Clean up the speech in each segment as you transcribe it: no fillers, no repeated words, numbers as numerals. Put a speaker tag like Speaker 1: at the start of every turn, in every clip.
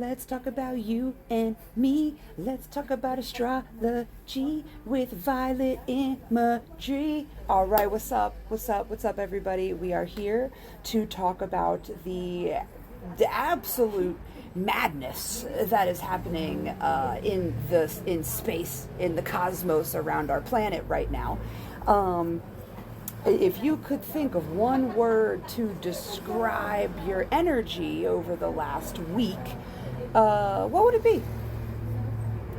Speaker 1: Let's talk about you and me. Let's talk about astrology with Violet imagery. All right, what's up? What's up? What's up, everybody? We are here to talk about the absolute madness that is happening in space, in the cosmos around our planet right now. If you could think of one word to describe your energy over the last week, what would it be?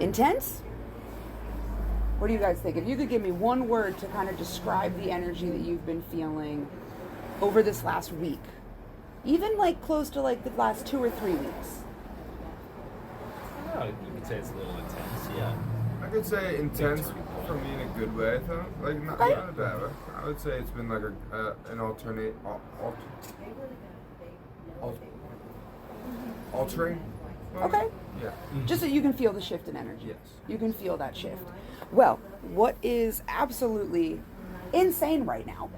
Speaker 1: Intense? What do you guys think? If you could give me one word to kind of describe the energy that you've been feeling over this last week, even like close to like the last 2 or 3 weeks.
Speaker 2: Oh, you could say it's a little intense, yeah.
Speaker 3: I could say intense for me in a good way, though. Like, not a bad way. I would say it's been like an altering.
Speaker 1: Okay.
Speaker 3: Yeah.
Speaker 1: Just so you can feel the shift in energy.
Speaker 3: Yes.
Speaker 1: You can feel that shift. Well, what is absolutely insane right now,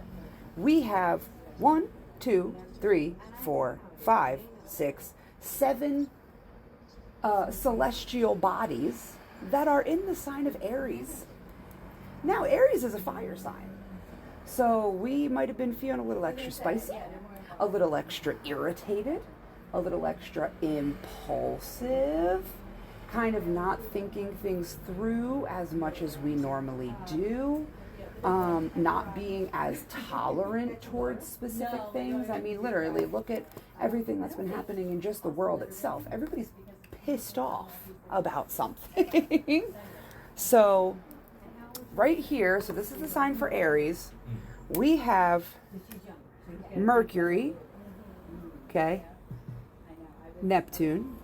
Speaker 1: we have 1, 2, 3, 4, 5, 6, 7 celestial bodies that are in the sign of Aries. Now, Aries is a fire sign. So we might have been feeling a little extra spicy, a little extra irritated, a little extra impulsive, kind of not thinking things through as much as we normally do, not being as tolerant towards specific things. I mean, literally, look at everything that's been happening in just the world itself. Everybody's pissed off about something. So right here, so this is the sign for Aries, we have Mercury, okay, Neptune.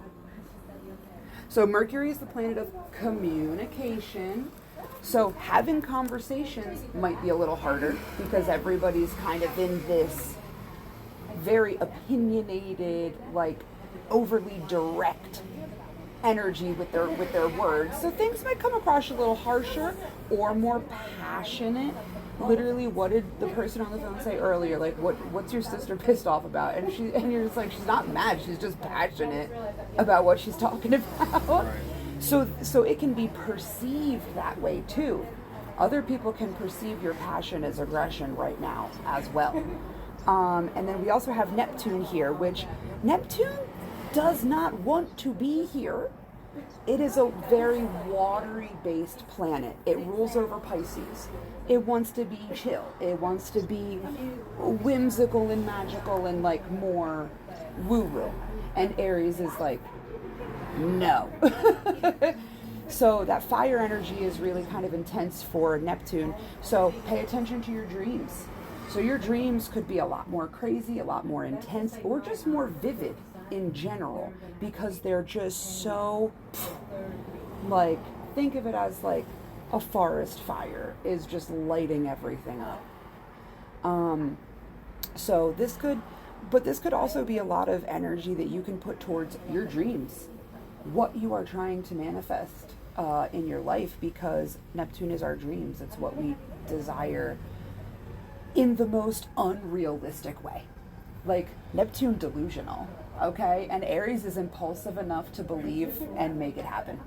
Speaker 1: So Mercury is the planet of communication. So having conversations might be a little harder because everybody's kind of in this very opinionated, like overly direct energy with their words. So things might come across a little harsher or more passionate. Literally, what did the person on the phone say earlier? Like, what's your sister pissed off about? And you're just like, she's not mad, she's just passionate about what she's talking about. Right. So it can be perceived that way too. Other people can perceive your passion as aggression right now as well. And then we also have Neptune here, which Neptune does not want to be here. It is a very watery based planet. It rules over Pisces. It wants to be chill. It wants to be whimsical and magical and like more woo-woo. And Aries is like, no. So that fire energy is really kind of intense for Neptune. So pay attention to your dreams. So your dreams could be a lot more crazy, a lot more intense, or just more vivid in general, because they're just so, like, think of it as like a forest fire is just lighting everything up. So this could also be a lot of energy that you can put towards your dreams, what you are trying to manifest in your life, because Neptune is our dreams. It's what we desire in the most unrealistic way. Like Neptune delusional, okay? And Aries is impulsive enough to believe and make it happen.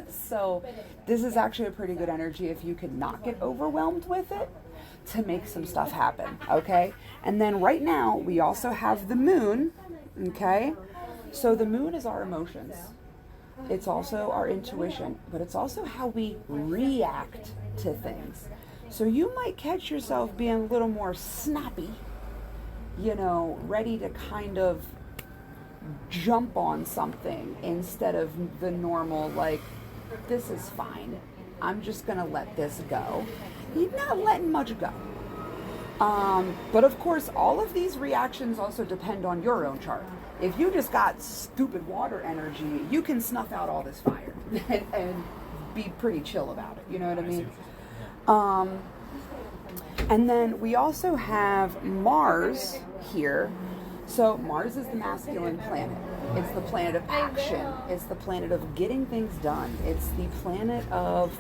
Speaker 1: So this is actually a pretty good energy if you can not get overwhelmed with it to make some stuff happen, okay? And then right now we also have the moon, okay? So the moon is our emotions. It's also our intuition, but it's also how we react to things. So you might catch yourself being a little more snappy, ready to kind of jump on something instead of the normal, like, this is fine, I'm just gonna let this go. You're not letting much go. But of course, all of these reactions also depend on your own chart. If you just got stupid water energy, you can snuff out all this fire and be pretty chill about it. You know what I mean? And then we also have Mars here. So Mars is the masculine planet. It's the planet of action. It's the planet of getting things done. It's the planet of,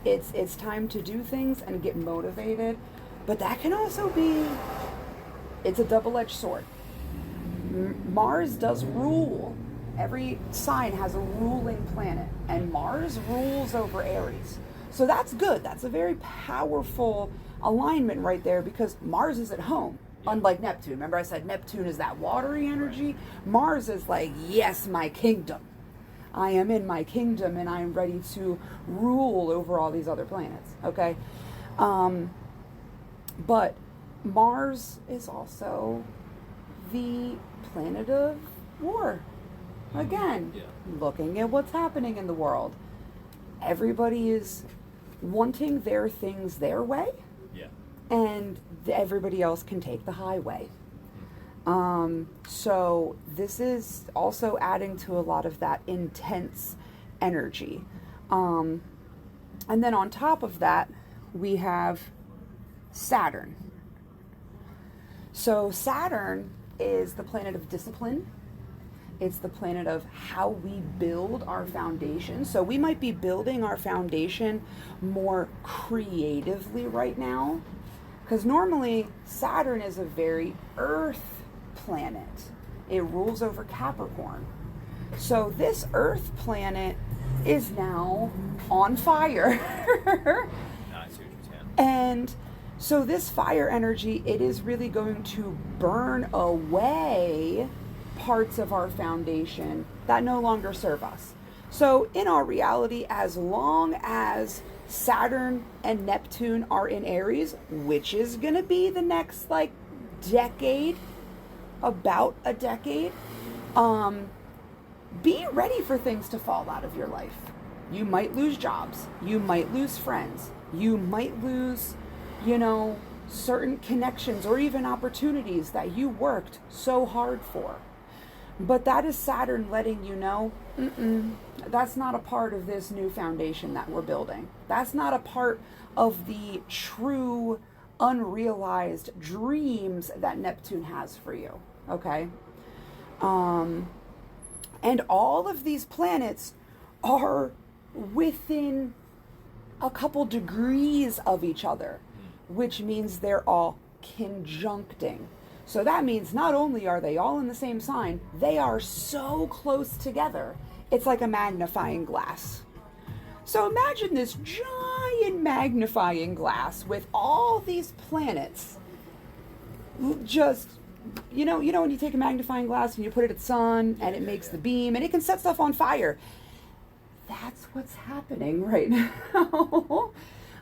Speaker 1: it's time to do things and get motivated. But that can also be, it's a double-edged sword. Mars does rule. Every sign has a ruling planet, and Mars rules over Aries. So that's good. That's a very powerful alignment right there, because Mars is at home, unlike Neptune. Remember I said Neptune is that watery energy? Mars is like, yes, my kingdom. I am in my kingdom, and I am ready to rule over all these other planets, okay? But Mars is also the planet of war. Again, looking at what's happening in the world. Everybody is wanting their things their way, and everybody else can take the highway. So this is also adding to a lot of that intense energy. And then on top of that, we have Saturn. So Saturn is the planet of discipline. It's the planet of how we build our foundation. So we might be building our foundation more creatively right now, because normally Saturn is a very earth planet. It rules over Capricorn. So this earth planet is now on fire. And so this fire energy, it is really going to burn away parts of our foundation that no longer serve us. So in our reality, as long as Saturn and Neptune are in Aries, which is going to be the next decade, about a decade, be ready for things to fall out of your life. You might lose jobs. You might lose friends. You might lose, certain connections or even opportunities that you worked so hard for. But that is Saturn letting you know, that's not a part of this new foundation that we're building. That's not a part of the true unrealized dreams that Neptune has for you, okay? And all of these planets are within a couple degrees of each other, which means they're all conjuncting. So that means not only are they all in the same sign, they are so close together, it's like a magnifying glass. So imagine this giant magnifying glass with all these planets just, when you take a magnifying glass and you put it at the sun and it makes the beam and it can set stuff on fire. That's what's happening right now.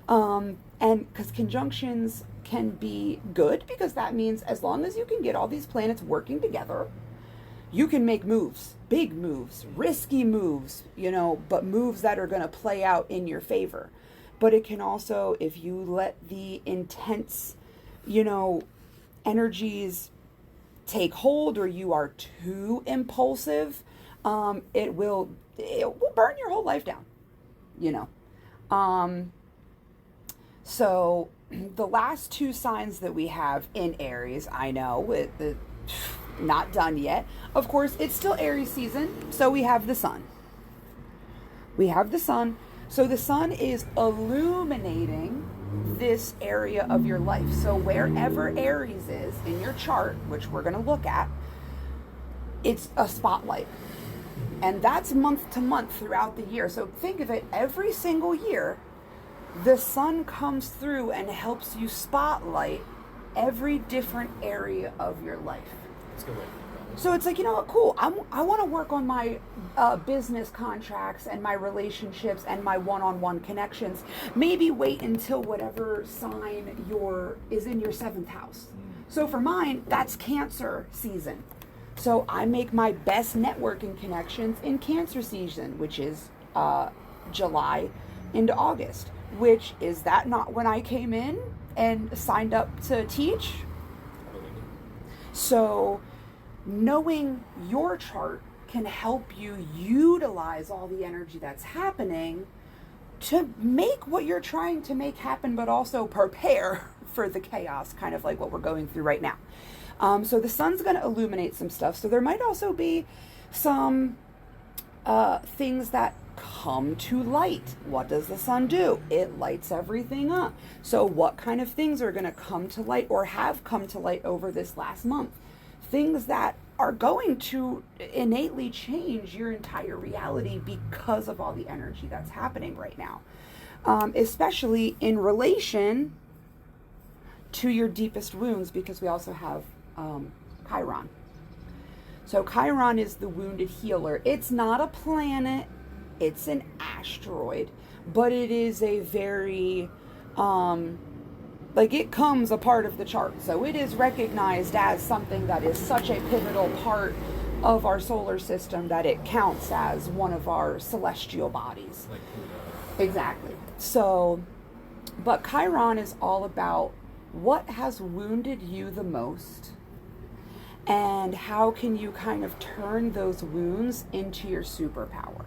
Speaker 1: And because conjunctions can be good, because that means as long as you can get all these planets working together, you can make moves, big moves, risky moves, but moves that are going to play out in your favor. But it can also, if you let the intense, energies take hold, or you are too impulsive, it will burn your whole life down, So the last two signs that we have in Aries, I know, not done yet. Of course, it's still Aries season, so we have the sun. So the sun is illuminating this area of your life. So wherever Aries is in your chart, which we're going to look at, it's a spotlight. And that's month to month throughout the year. So think of it, every single year, the sun comes through and helps you spotlight every different area of your life.
Speaker 2: That's a good way to think about it.
Speaker 1: So it's like, cool. I want to work on my business contracts and my relationships and my one-on-one connections. Maybe wait until whatever sign is in your 7th house. So for mine, that's Cancer season. So I make my best networking connections in Cancer season, which is July into August. Which is that not when I came in and signed up to teach? So knowing your chart can help you utilize all the energy that's happening to make what you're trying to make happen, but also prepare for the chaos, kind of like what we're going through right now. So the sun's going to illuminate some stuff. So there might also be some things that come to light. What does the sun do? It lights everything up. So what kind of things are going to come to light or have come to light over this last month? Things that are going to innately change your entire reality because of all the energy that's happening right now, especially in relation to your deepest wounds, because we also have Chiron. So Chiron is the wounded healer. It's not a planet, it's an asteroid, but it is a very, it comes a part of the chart. So it is recognized as something that is such a pivotal part of our solar system that it counts as one of our celestial bodies.
Speaker 2: Like
Speaker 1: Exactly. So, but Chiron is all about what has wounded you the most, and how can you kind of turn those wounds into your superpower.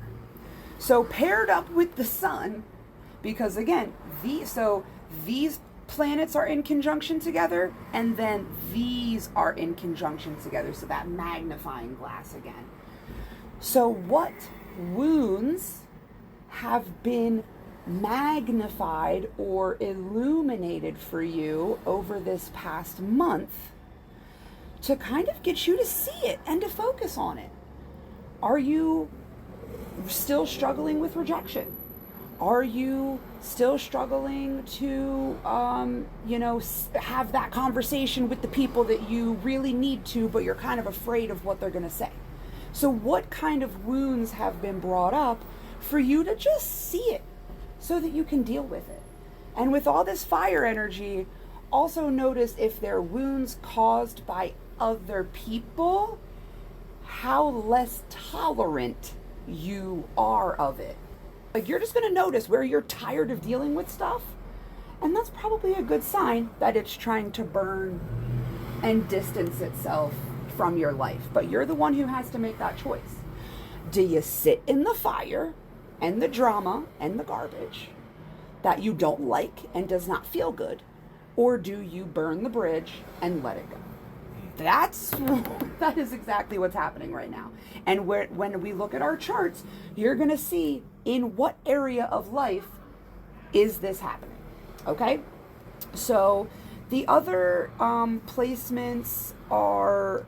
Speaker 1: So paired up with the sun, because again, these planets are in conjunction together, and then these are in conjunction together, so that magnifying glass again. So what wounds have been magnified or illuminated for you over this past month to kind of get you to see it and to focus on it? Are you still struggling with rejection? Are you still struggling to, have that conversation with the people that you really need to, but you're kind of afraid of what they're going to say? So what kind of wounds have been brought up for you to just see it so that you can deal with it? And with all this fire energy, also notice if they're wounds caused by other people, how less tolerant you are of it. Like, you're just going to notice where you're tired of dealing with stuff, and that's probably a good sign that it's trying to burn and distance itself from your life. But you're the one who has to make that choice. Do you sit in the fire and the drama and the garbage that you don't like and does not feel good, or do you burn the bridge and let it go? That is exactly what's happening right now. And when we look at our charts, you're going to see in what area of life is this happening. Okay? So the other placements are,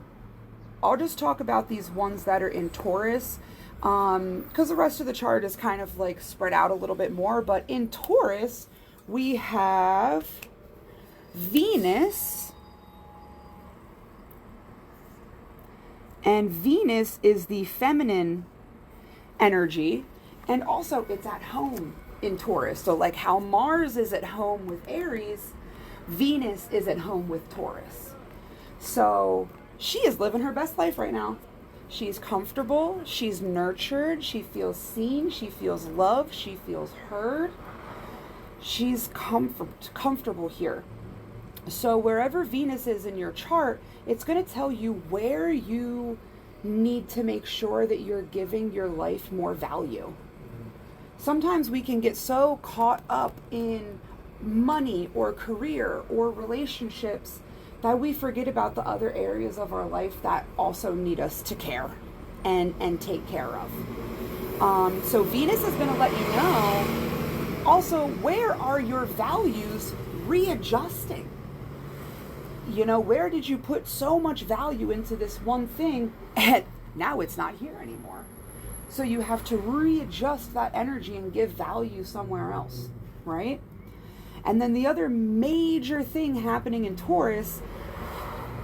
Speaker 1: I'll just talk about these ones that are in Taurus, because the rest of the chart is kind of like spread out a little bit more. But in Taurus, we have Venus. And Venus is the feminine energy, and also it's at home in Taurus. So like how Mars is at home with Aries, Venus is at home with Taurus. So she is living her best life right now. She's comfortable, she's nurtured, she feels seen, she feels loved, she feels heard. She's comfortable here. So wherever Venus is in your chart, it's going to tell you where you need to make sure that you're giving your life more value. Sometimes we can get so caught up in money or career or relationships that we forget about the other areas of our life that also need us to care and take care of. So Venus is going to let you know also, where are your values readjusting? Where did you put so much value into this one thing and now it's not here anymore? So you have to readjust that energy and give value somewhere else, right? And then the other major thing happening in Taurus,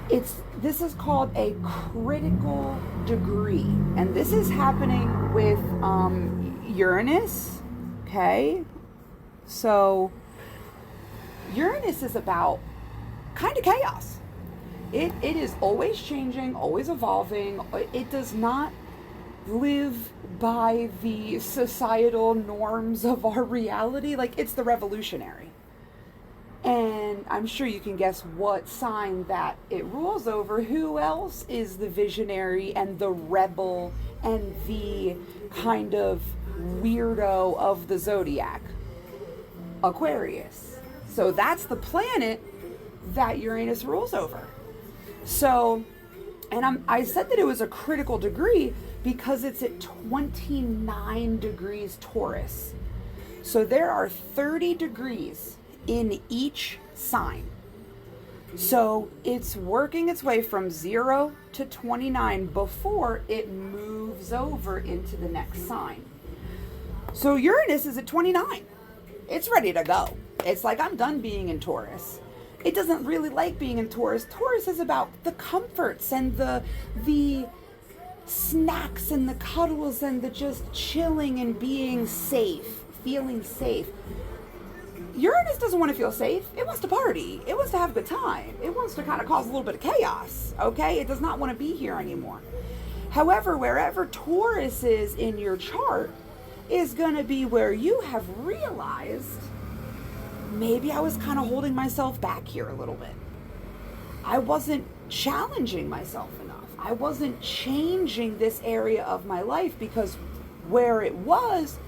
Speaker 1: this is called a critical degree. And this is happening with Uranus, okay? So Uranus is about kind of chaos. It is always changing, always evolving. It does not live by the societal norms of our reality. Like, it's the revolutionary. And I'm sure you can guess what sign that it rules over. Who else is the visionary and the rebel and the kind of weirdo of the zodiac? Aquarius. So that's the planet that Uranus rules over. So, and I said that it was a critical degree because it's at 29 degrees Taurus. So there are 30 degrees in each sign. So it's working its way from 0 to 29 before it moves over into the next sign. So Uranus is at 29. It's ready to go. It's like, I'm done being in Taurus. It doesn't really like being in Taurus. Taurus is about the comforts and the snacks and the cuddles and the just chilling and being safe, feeling safe. Uranus doesn't want to feel safe. It wants to party. It wants to have a good time. It wants to kind of cause a little bit of chaos, okay? It does not want to be here anymore. However, wherever Taurus is in your chart is going to be where you have realized, maybe I was kind of holding myself back here a little bit. I wasn't challenging myself enough. I wasn't changing this area of my life because where it was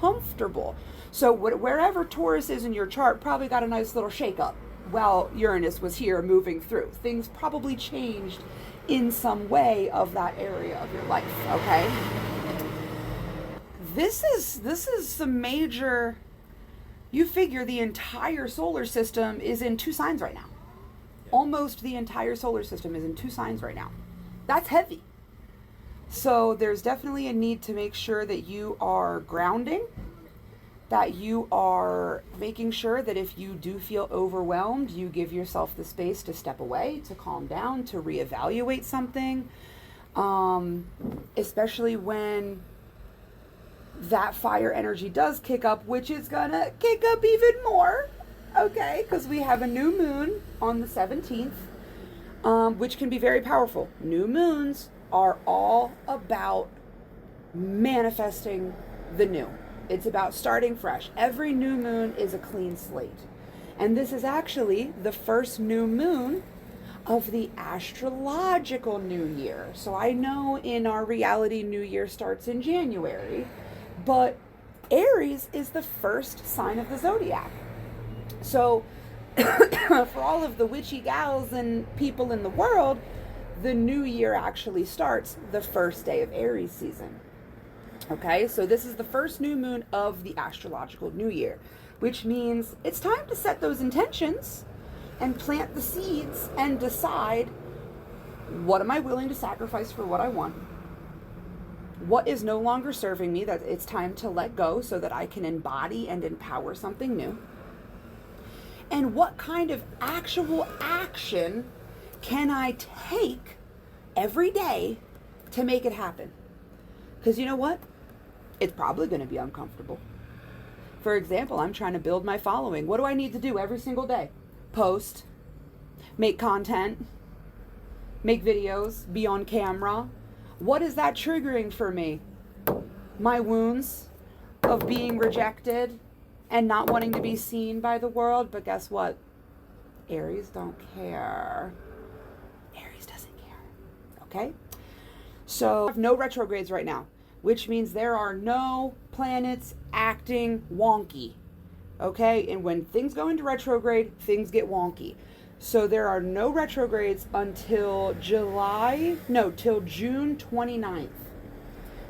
Speaker 1: comfortable. So wherever Taurus is in your chart probably got a nice little shake up while Uranus was here moving through. Things probably changed in some way of that area of your life, okay? This is some major, you figure the entire solar system is in 2 signs right now. Almost the entire solar system is in 2 signs right now. That's heavy. So there's definitely a need to make sure that you are grounding, that you are making sure that if you do feel overwhelmed, you give yourself the space to step away, to calm down, to reevaluate something, especially when that fire energy does kick up, which is gonna kick up even more, okay, because we have a new moon on the 17th, which can be very powerful. New moons are all about manifesting the new. It's about starting fresh. Every new moon is a clean slate. And this is actually the first new moon of the astrological new year. So I know in our reality, new year starts in January, but Aries is the first sign of the zodiac. So for all of the witchy gals and people in the world, the new year actually starts the first day of Aries season. Okay, so this is the first new moon of the astrological new year, which means it's time to set those intentions and plant the seeds and decide, what am I willing to sacrifice for what I want? What is no longer serving me that it's time to let go so that I can embody and empower something new? And what kind of actual action can I take every day to make it happen? Because you know what? It's probably going to be uncomfortable. For example, I'm trying to build my following. What do I need to do every single day? Post, make content, make videos, be on camera. What is that triggering for me? My wounds of being rejected and not wanting to be seen by the world. But guess what? Aries don't care. Aries doesn't care. Okay? So I have no retrogrades right now, which means there are no planets acting wonky. Okay? And when things go into retrograde, things get wonky. So there are no retrogrades until till June 29th,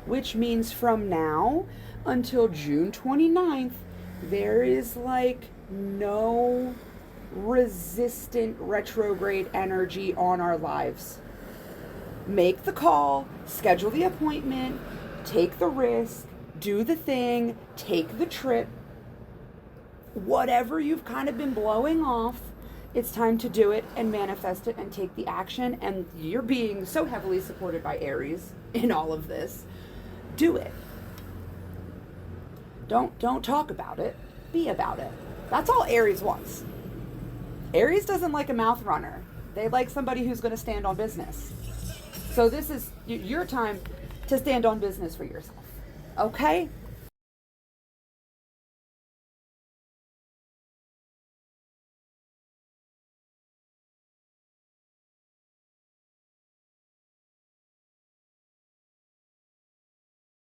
Speaker 1: which means from now until June 29th, there is like no resistant retrograde energy on our lives. Make the call, schedule the appointment, take the risk, do the thing, take the trip. Whatever you've kind of been blowing off, it's time to do it and manifest it and take the action. And you're being so heavily supported by Aries in all of this. Do it. Don't talk about it. Be about it. That's all Aries wants. Aries doesn't like a mouth runner. They like somebody who's going to stand on business. So this is your time to stand on business for yourself. Okay?